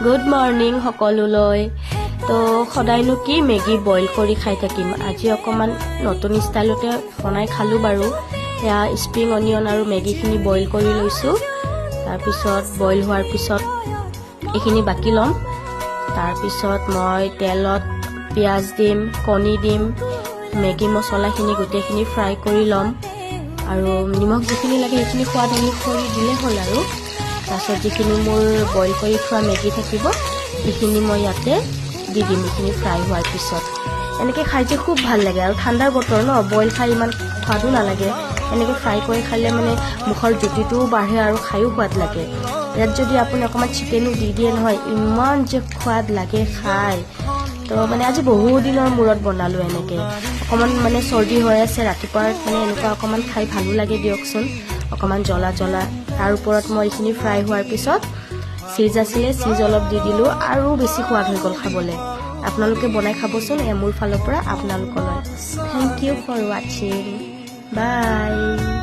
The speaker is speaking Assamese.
গুড মৰ্নিং সকলোলৈ। তো সদায়নো কি মেগী বইল কৰি খাই থাকিম, আজি অকণমান নতুন ষ্টাইলতে বনাই খালোঁ বাৰু। এয়া স্প্ৰিং অনিয়ন আৰু মেগীখিনি বইল কৰি লৈছোঁ। তাৰপিছত বইল হোৱাৰ পিছত এইখিনি বাকি ল'ম। তাৰপিছত মই তেলত পিঁয়াজ দিম, কণী দিম, মেগী মছলাখিনি গোটেইখিনি ফ্ৰাই কৰি ল'ম আৰু নিমখ যিখিনি লাগে সেইখিনি সোৱাদ অনুসৰি দিলে হ'ল আৰু। তাৰপিছত যিখিনি মোৰ বইল কৰি থোৱা মেগী থাকিব সেইখিনি মই ইয়াতে দি দিম। এইখিনি ফ্ৰাই হোৱাৰ পিছত এনেকৈ খাই যে খুব ভাল লাগে আৰু ঠাণ্ডাৰ বতৰ ন, বইল খাই ইমান সোৱাদো নালাগে। এনেকৈ ফ্ৰাই কৰি খালে মানে মুখৰ জুতিটোও বাঢ়ে আৰু খায়ো সোৱাদ লাগে। ইয়াত যদি আপুনি অকণমান চিকেনো দি দিয়ে নহয়, ইমান যে সোৱাদ লাগে খাই। তো মানে আজি বহু দিনৰ মূৰত বনালোঁ এনেকৈ। অকণমান মানে চৰ্দি হৈ আছে, ৰাতিপুৱা মানে এনেকুৱা অকণমান খাই ভালো লাগে দিয়কচোন, অকণমান জ্বলা জ্বলা। তাৰ ওপৰত মই এইখিনি ফ্ৰাই হোৱাৰ পিছত চীজ আছিলে, চীজ অলপ দি দিলোঁ আৰু বেছি সোৱাদ হৈ গ'ল খাবলৈ। আপোনালোকে বনাই খাবচোন, মোৰ ফালৰ পৰা আপোনালোকলৈ। থেংক ইউ ফৰ ৱাচিং, বাই।